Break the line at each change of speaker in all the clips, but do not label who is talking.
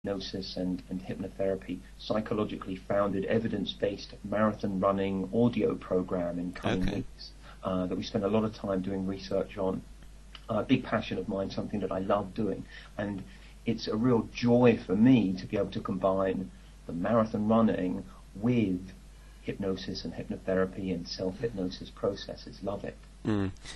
hypnosis and hypnotherapy psychologically founded, evidence-based marathon running audio program in coming weeks that we spend a lot of time doing research on. A big passion of mine, something that I love doing, and it's a real joy for me to be able to combine the marathon running with hypnosis and hypnotherapy and self-hypnosis processes. Love it.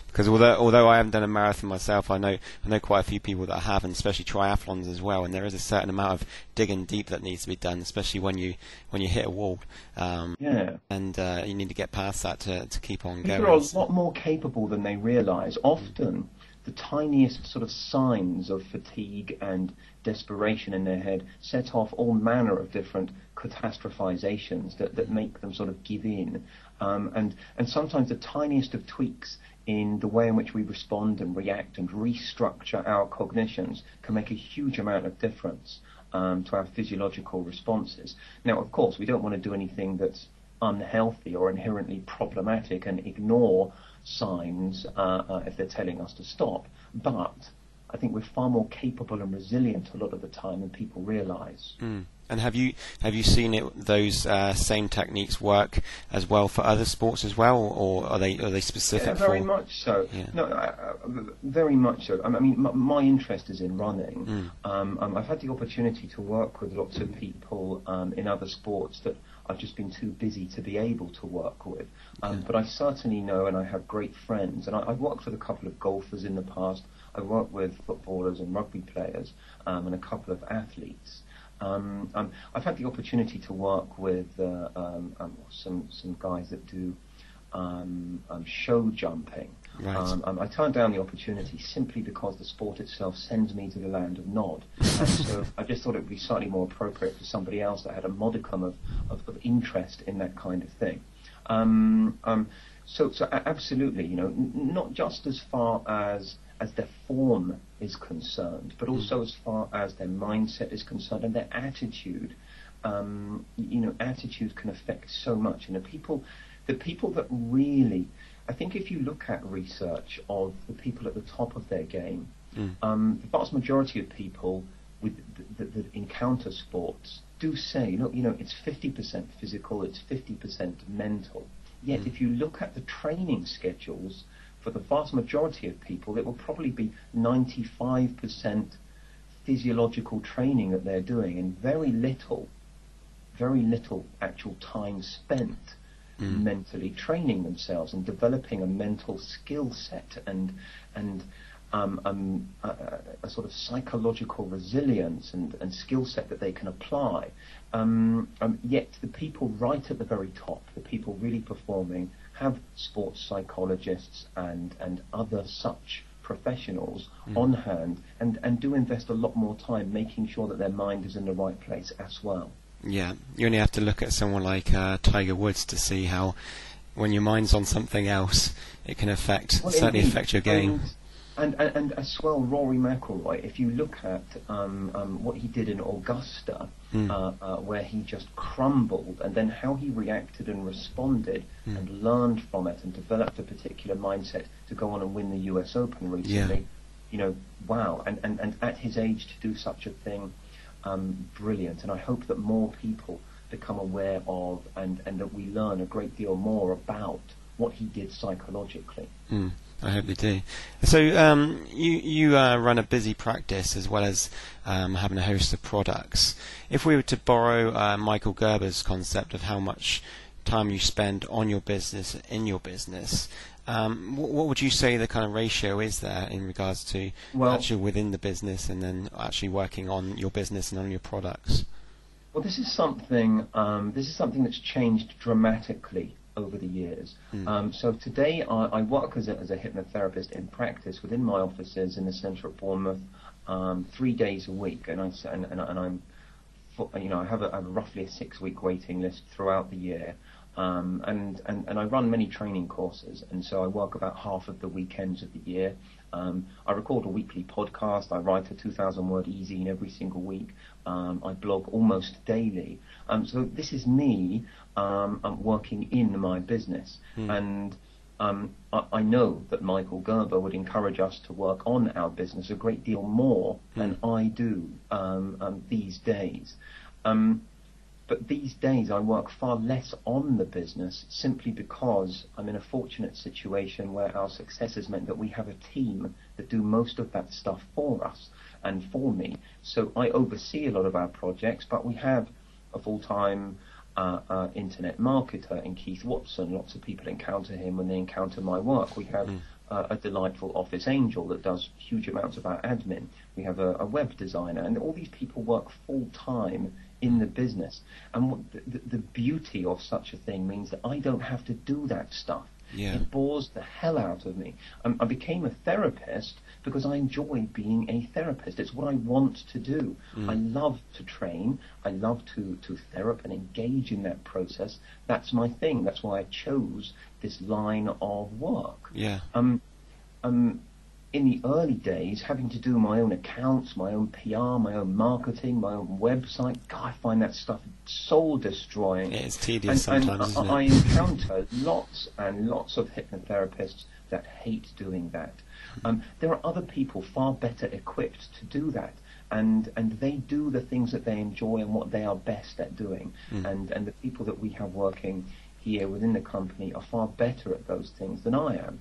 Because although I haven't done a marathon myself, I know quite a few people that have, and especially triathlons as well. And there is a certain amount of digging deep that needs to be done, especially when you hit a wall. And you need to get past that to keep on going.
People are a lot more capable than they realise. Often, the tiniest sort of signs of fatigue and desperation in their head set off all manner of different catastrophizations that make them sort of give in. And sometimes the tiniest of tweaks in the way in which we respond and react and restructure our cognitions can make a huge amount of difference to our physiological responses. Now, of course, we don't want to do anything that's unhealthy or inherently problematic and ignore signs if they're telling us to stop. But I think we're far more capable and resilient a lot of the time than people realise.
And have you seen those same techniques work as well for other sports as well, or are they specific?
Yeah, very much so. Yeah. No, very much so. I mean, my interest is in running. I've had the opportunity to work with lots of people in other sports that I've just been too busy to be able to work with. But I certainly know, and I have great friends, and I've worked with a couple of golfers in the past. I've worked with footballers and rugby players and a couple of athletes. I've had the opportunity to work with some guys that do show jumping.
Right.
I turned down the opportunity simply because the sport itself sends me to the land of Nod. And so I just thought it would be slightly more appropriate for somebody else that had a modicum of interest in that kind of thing. So absolutely, not just as far as their form is concerned, but also as far as their mindset is concerned and their attitude. Attitude can affect so much. The people that really, I think if you look at research of the people at the top of their game, the vast majority of people that encounter sports do say, look, it's 50% physical, it's 50% mental. Yet if you look at the training schedules, for the vast majority of people, it will probably be 95% physiological training that they're doing, and very little actual time spent mentally training themselves and developing a mental skill set and a sort of psychological resilience and skill set that they can apply. Yet the people right at the very top, the people really performing, have sports psychologists and other such professionals on hand and do invest a lot more time making sure that their mind is in the right place as well.
Yeah, you only have to look at someone like Tiger Woods to see how when your mind's on something else, it can certainly affect your game.
And as well, Rory McIlroy, if you look at what he did in Augusta, where he just crumbled, and then how he reacted and responded and learned from it and developed a particular mindset to go on and win the US Open recently, wow. And at his age to do such a thing, brilliant. And I hope that more people become aware of and that we learn a great deal more about what he did psychologically.
I hope they do. So you run a busy practice as well as having a host of products. If we were to borrow Michael Gerber's concept of how much time you spend on your business, in your business, what would you say the kind of ratio is there in regards to actually within the business and then actually working on your business and on your products?
Well, this is something that's changed dramatically over the years. So today I work as a hypnotherapist in practice within my offices in the centre of Bournemouth 3 days a week, and I have roughly a 6-week waiting list throughout the year, and I run many training courses, and so I work about half of the weekends of the year. I record a weekly podcast. I write a 2,000-word e-zine every single week. I blog almost daily. So this is me working in my business. And I know that Michael Gerber would encourage us to work on our business a great deal more than I do these days. But these days I work far less on the business simply because I'm in a fortunate situation where our success has meant that we have a team that do most of that stuff for us and for me. So I oversee a lot of our projects, but we have a full-time internet marketer in Keith Watson. Lots of people encounter him when they encounter my work. We have a delightful office angel that does huge amounts of our admin. We have a web designer, and all these people work full-time in the business. And the beauty of such a thing means that I don't have to do that stuff.
Yeah.
It bores the hell out of me. I became a therapist because I enjoy being a therapist. It's what I want to do. I love to train. I love to therapy and engage in that process. That's my thing. That's why I chose this line of work.
Yeah.
In the early days, having to do my own accounts, my own PR, my own marketing, my own website, God, I find that stuff soul-destroying.
Yeah, it's tedious sometimes, isn't it?
I encounter lots and lots of hypnotherapists that hate doing that. There are other people far better equipped to do that, and they do the things that they enjoy and what they are best at doing. And the people that we have working here within the company are far better at those things than I am,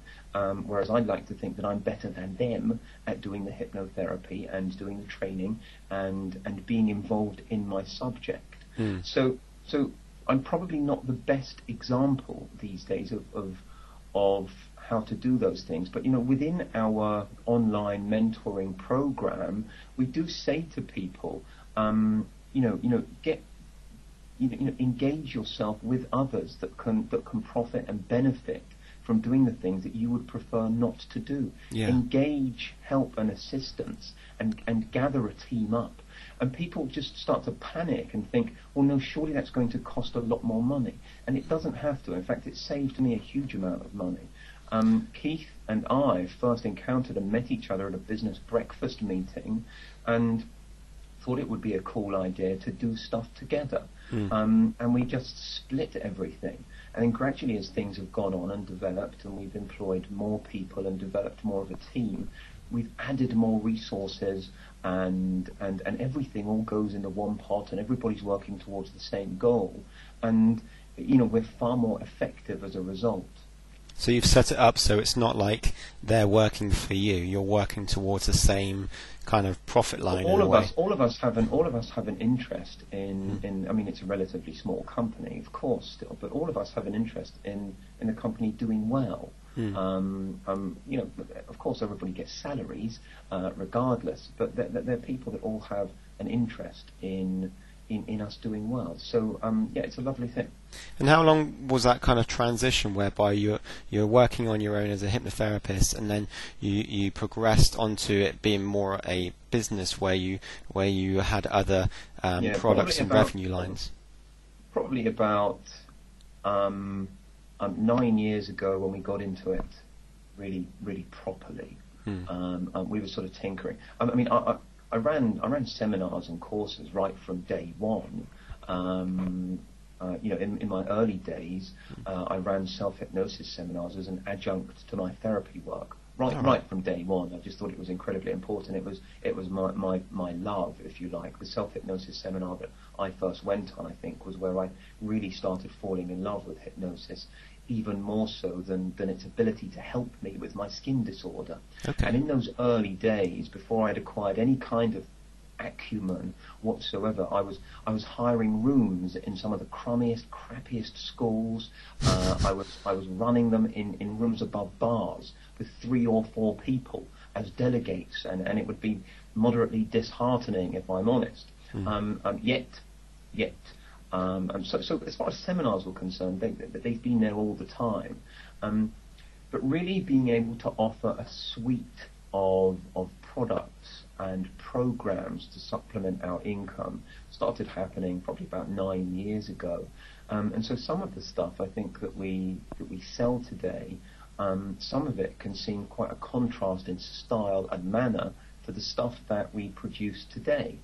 whereas I'd like to think that I'm better than them at doing the hypnotherapy and doing the training and being involved in my subject. So I'm probably not the best example these days of how to do those things, but within our online mentoring program, we do say to people, engage yourself with others that can profit and benefit from doing the things that you would prefer not to do.
Yeah.
Engage help and assistance and gather a team up. And people just start to panic and think, well, no, surely that's going to cost a lot more money. And it doesn't have to. In fact, it saved me a huge amount of money. Keith and I first encountered and met each other at a business breakfast meeting and thought it would be a cool idea to do stuff together. And we just split everything. And then gradually, as things have gone on and developed and we've employed more people and developed more of a team, we've added more resources and everything all goes into one pot and everybody's working towards the same goal. And, we're far more effective as a result.
So you've set it up so it's not like they're working for you. You're working towards the same kind of profit line.
All of us have an interest in. I mean, it's a relatively small company, of course, still, but all of us have an interest in the company doing well. Of course, everybody gets salaries, regardless, but they're people that all have an interest in us doing well. So it's a lovely thing.
And how long was that kind of transition whereby you're working on your own as a hypnotherapist, and then you progressed onto it being more a business where you had other products and revenue lines?
Probably about 9 years ago when we got into it really, really properly. We were sort of tinkering. I ran seminars and courses right from day one. In my early days, I ran self-hypnosis seminars as an adjunct to my therapy work. Right from day one, I just thought it was incredibly important. It was my love, if you like. The self-hypnosis seminar that I first went on, I think, was where I really started falling in love with hypnosis, even more so than its ability to help me with my skin disorder.
Okay.
And in those early days, before I'd acquired any kind of acumen whatsoever, I was hiring rooms in some of the crappiest schools. I was running them in rooms above bars with 3 or 4 people as delegates, and it would be moderately disheartening, if I'm honest. So as far as seminars were concerned, they've been there all the time. But really being able to offer a suite of products and programs to supplement our income started happening probably about 9 years ago. And so some of the stuff I think that we sell today, some of it can seem quite a contrast in style and manner to the stuff that we produce today.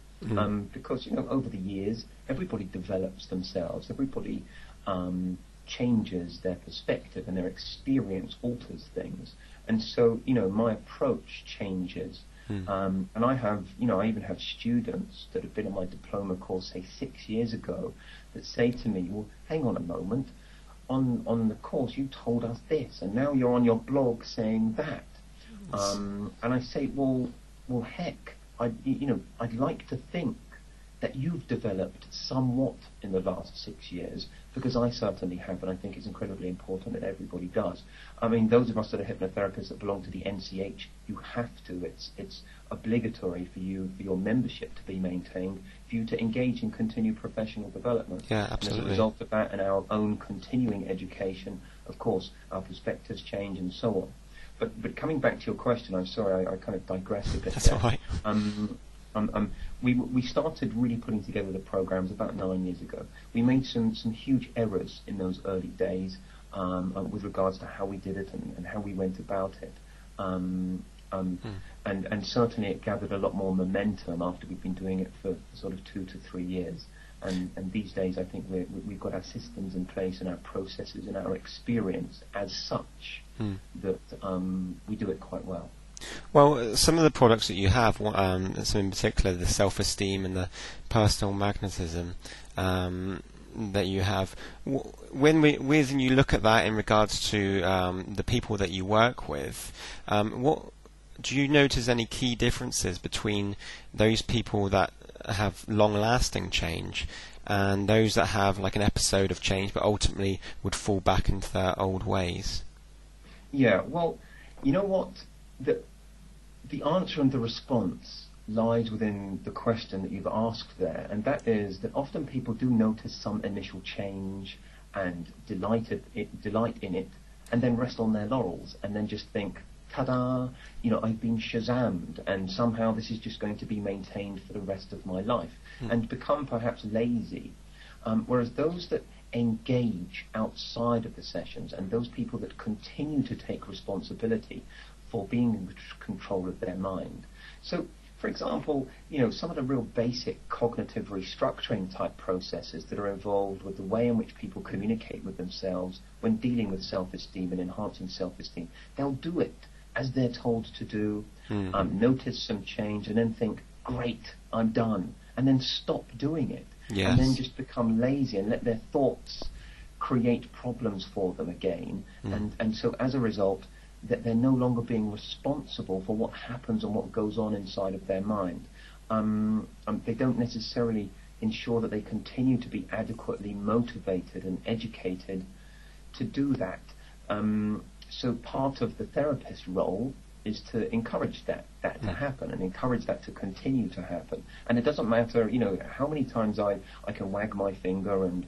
Because over the years everybody develops themselves, everybody changes their perspective, and their experience alters things. And so, my approach changes. And I even have students that have been on my diploma course, say 6 years ago, that say to me, well, hang on a moment, on the course you told us this, and now you're on your blog saying that. And I say, well, heck, I'd like to think that you've developed somewhat in the last 6 years, because I certainly have, and I think it's incredibly important that everybody does. I mean, those of us that are hypnotherapists that belong to the NCH, you have to. It's obligatory for your membership to be maintained, for you to engage in continued professional development.
Yeah, absolutely.
And as a result of that and our own continuing education, of course, our perspectives change and so on. But coming back to your question, I'm sorry, I kind of digressed a bit.
That's
there.
all right.
We started really putting together the programs about 9 years ago. We made some huge errors in those early days with regards to how we did it and how we went about it. And certainly it gathered a lot more momentum after we've been doing it for sort of 2 to 3 years. And these days I think we've got our systems in place and our processes and our experience as such that we do it quite well.
Well, some of the products that you have, some in particular the self-esteem and the personal magnetism that you have, when you look at that in regards to the people that you work with, what do you notice any key differences between those people that have long-lasting change and those that have like an episode of change but ultimately would fall back into their old ways?
Yeah, well, you know what? The answer and the response lies within the question that you've asked there, and that is that often people do notice some initial change and delight in it, and then rest on their laurels, and then just think, ta-da, I've been shazammed, and somehow this is just going to be maintained for the rest of my life, and become perhaps lazy. Whereas those that engage outside of the sessions, and those people that continue to take responsibility for being in control of their mind. So, for example, some of the real basic cognitive restructuring type processes that are involved with the way in which people communicate with themselves when dealing with self-esteem and enhancing self-esteem, they'll do it as they're told to do, notice some change, and then think, great, I'm done, and then stop doing it.
Yes.
And then just become lazy and let their thoughts create problems for them again. And so as a result, that they're no longer being responsible for what happens and what goes on inside of their mind. They don't necessarily ensure that they continue to be adequately motivated and educated to do that. So part of the therapist role is to encourage that to happen and encourage that to continue to happen. And it doesn't matter, how many times I can wag my finger and